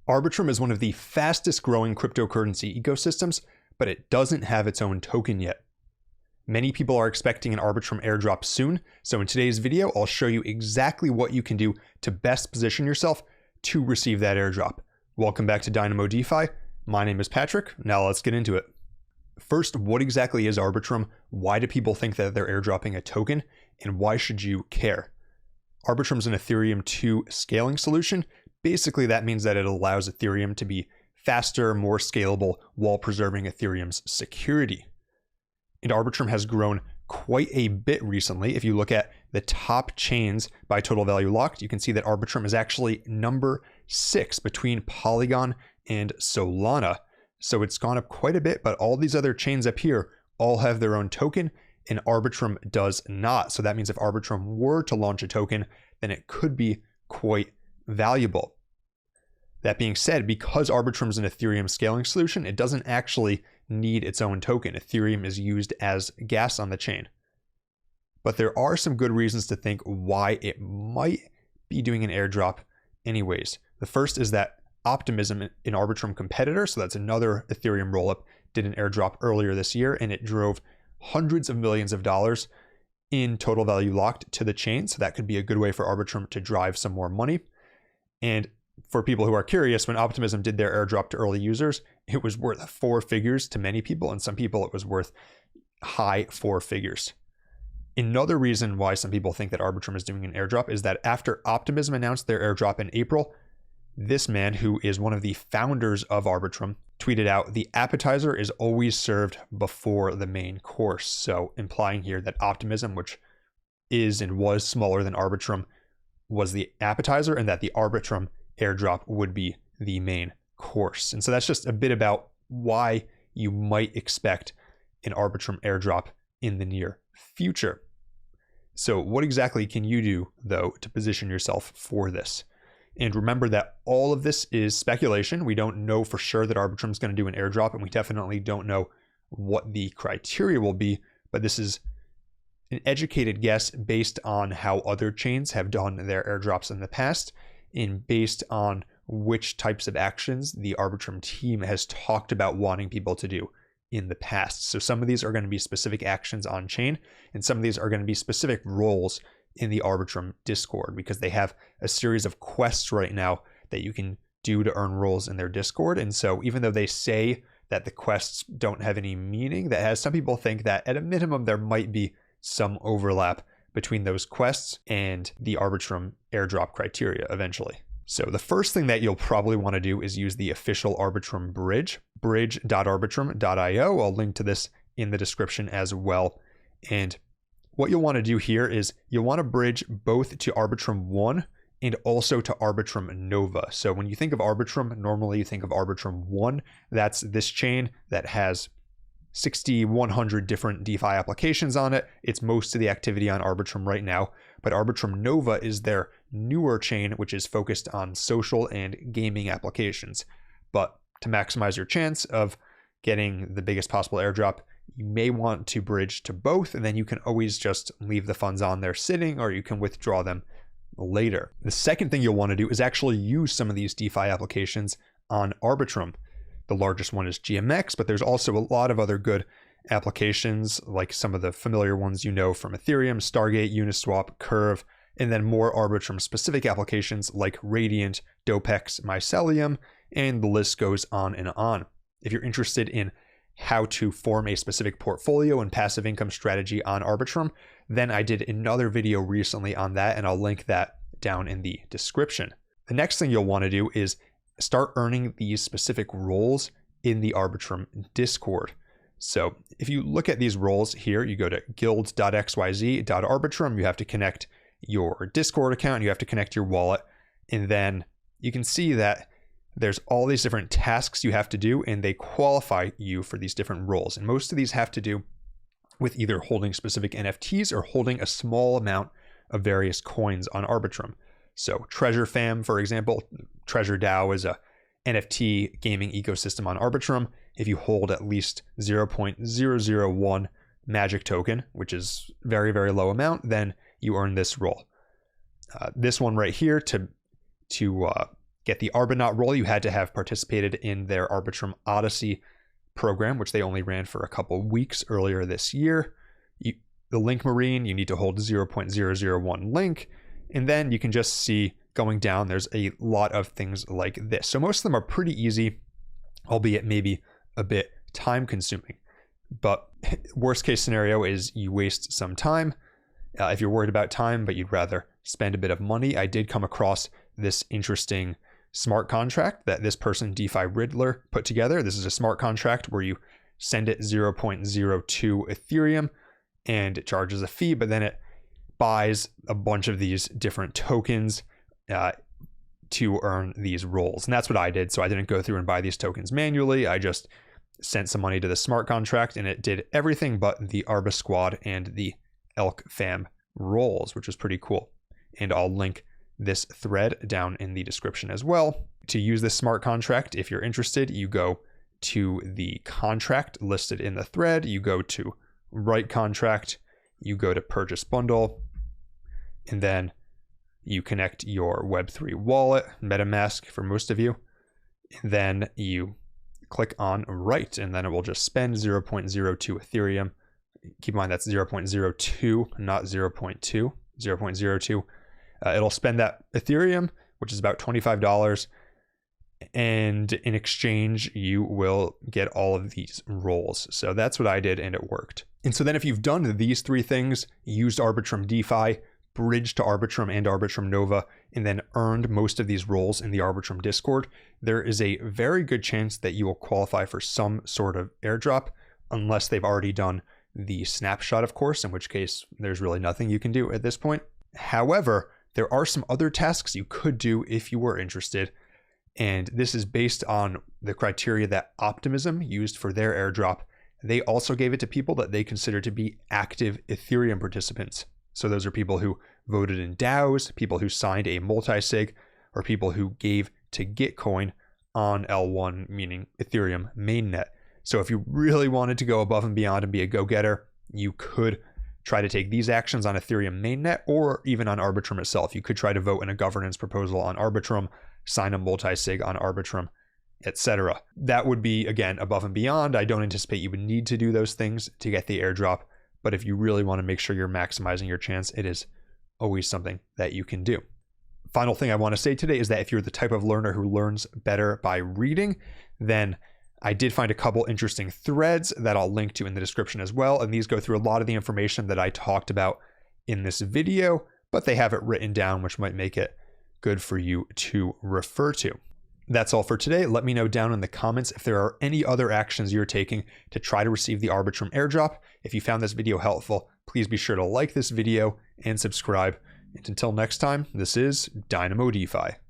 Arbitrum is one of the fastest growing cryptocurrency ecosystems, but it doesn't have its own token yet. Many people are expecting an Arbitrum airdrop soon, so in today's video, I'll show you exactly what you can do to best position yourself to receive that airdrop. Welcome back to Dynamo DeFi. My name is Patrick. Now let's get into it. First, what exactly is Arbitrum? Why do people think that they're airdropping a token? And why should you care? Arbitrum's an Ethereum 2 scaling solution. Basically, that means that it allows Ethereum to be faster, more scalable, while preserving Ethereum's security. And Arbitrum has grown quite a bit recently. If you look at the top chains by total value locked, you can see that Arbitrum is actually number 6 between Polygon and Solana. So it's gone up quite a bit, but all these other chains up here all have their own token, and Arbitrum does not. So that means if Arbitrum were to launch a token, then it could be quite valuable. That being said, because Arbitrum is an Ethereum scaling solution, it doesn't actually need its own token. Ethereum is used as gas on the chain. But there are some good reasons to think why it might be doing an airdrop anyways. The first is that Optimism, an Arbitrum competitor, so that's another Ethereum rollup, did an airdrop earlier this year, and it drove hundreds of millions of dollars in total value locked to the chain. So that could be a good way for Arbitrum to drive some more money. And for people who are curious, when Optimism did their airdrop to early users, it was worth 4 figures to many people, and some people it was worth high 4 figures. Another reason why some people think that Arbitrum is doing an airdrop is that after Optimism announced their airdrop in April, this man, who is one of the founders of Arbitrum, tweeted out, "The appetizer is always served before the main course." So implying here that Optimism, which is and was smaller than Arbitrum, was the appetizer, and that the Arbitrum airdrop would be the main course. And so that's just a bit about why you might expect an Arbitrum airdrop in the near future. So what exactly can you do, though, to position yourself for this? And remember that all of this is speculation. We don't know for sure that Arbitrum is going to do an airdrop, and we definitely don't know what the criteria will be, but this is an educated guess based on how other chains have done their airdrops in the past, and based on which types of actions the Arbitrum team has talked about wanting people to do in the past. So some of these are going to be specific actions on chain, and some of these are going to be specific roles in the Arbitrum Discord, because they have a series of quests right now that you can do to earn roles in their Discord. And so even though they say that the quests don't have any meaning, that has some people think that at a minimum there might be some overlap between those quests and the Arbitrum airdrop criteria eventually. So the first thing that you'll probably want to do is use the official Arbitrum bridge, bridge.arbitrum.io. I'll link to this in the description as well. And what you'll want to do here is you'll want to bridge both to Arbitrum 1 and also to Arbitrum Nova. So when you think of Arbitrum, normally you think of Arbitrum 1. That's this chain that has 6,100 different DeFi applications on it. It's most of the activity on Arbitrum right now. But Arbitrum Nova is their newer chain, which is focused on social and gaming applications. But to maximize your chance of getting the biggest possible airdrop, you may want to bridge to both, and then you can always just leave the funds on there sitting, or you can withdraw them later. The second thing you'll want to do is actually use some of these DeFi applications on Arbitrum. The largest one is GMX, but there's also a lot of other good applications, like some of the familiar ones you know from Ethereum, Stargate, Uniswap, Curve, and then more Arbitrum specific applications like Radiant, Dopex, Mycelium, and the list goes on and on. If you're interested in how to form a specific portfolio and passive income strategy on Arbitrum, then I did another video recently on that, and I'll link that down in the description. The next thing you'll want to do is start earning these specific roles in the Arbitrum Discord. So if you look at these roles here, you go to guild.xyz.arbitrum, you have to connect your Discord account, you have to connect your wallet, and then you can see that there's all these different tasks you have to do, and they qualify you for these different roles. And most of these have to do with either holding specific NFTs or holding a small amount of various coins on Arbitrum. So Treasure Fam, for example, Treasure DAO is a NFT gaming ecosystem on Arbitrum. If you hold at least 0.001 magic token, which is very, very low amount, then you earn this role. This one right here, to get the Arbitrum role, you had to have participated in their Arbitrum Odyssey program, which they only ran for a couple weeks earlier this year. The link marine, you need to hold 0.001 link. And then you can just see going down, there's a lot of things like this. So most of them are pretty easy, albeit maybe a bit time consuming. But worst case scenario is you waste some time. If you're worried about time, but you'd rather spend a bit of money, I did come across this interesting smart contract that this person, DeFi Riddler, put together. This is a smart contract where you send it 0.02 Ethereum and it charges a fee, but then it buys a bunch of these different tokens to earn these roles. And that's what I did. So I didn't go through and buy these tokens manually. I just sent some money to the smart contract and it did everything but the Arba Squad and the Elk Fam roles, which is pretty cool. And I'll link this thread down in the description as well. To use this smart contract, if you're interested, you go to the contract listed in the thread, you go to write contract, you go to purchase bundle, and then you connect your Web3 wallet, MetaMask for most of you, and then you click on write, and then it will just spend 0.02 Ethereum. Keep in mind that's 0.02, not 0.2, 0.02. It'll spend that Ethereum, which is about $25, and in exchange, you will get all of these roles. So that's what I did, and it worked. And so then if you've done these three things, used Arbitrum DeFi, bridged to Arbitrum and Arbitrum Nova, and then earned most of these roles in the Arbitrum Discord, there is a very good chance that you will qualify for some sort of airdrop, unless they've already done the snapshot, of course, in which case there's really nothing you can do at this point. However, there are some other tasks you could do if you were interested, and this is based on the criteria that Optimism used for their airdrop. They also gave it to people that they consider to be active Ethereum participants. So those are people who voted in DAOs, people who signed a multi-sig, or people who gave to Gitcoin on L1, meaning Ethereum mainnet. So if you really wanted to go above and beyond and be a go-getter, you could try to take these actions on Ethereum mainnet or even on Arbitrum itself. You could try to vote in a governance proposal on Arbitrum, sign a multi-sig on Arbitrum, etc. That would be, again, above and beyond. I don't anticipate you would need to do those things to get the airdrop, but if you really want to make sure you're maximizing your chance, it is always something that you can do. Final thing I want to say today is that if you're the type of learner who learns better by reading, then I did find a couple interesting threads that I'll link to in the description as well. And these go through a lot of the information that I talked about in this video, but they have it written down, which might make it good for you to refer to. That's all for today. Let me know down in the comments if there are any other actions you're taking to try to receive the Arbitrum airdrop. If you found this video helpful, please be sure to like this video and subscribe. And until next time, this is Dynamo DeFi.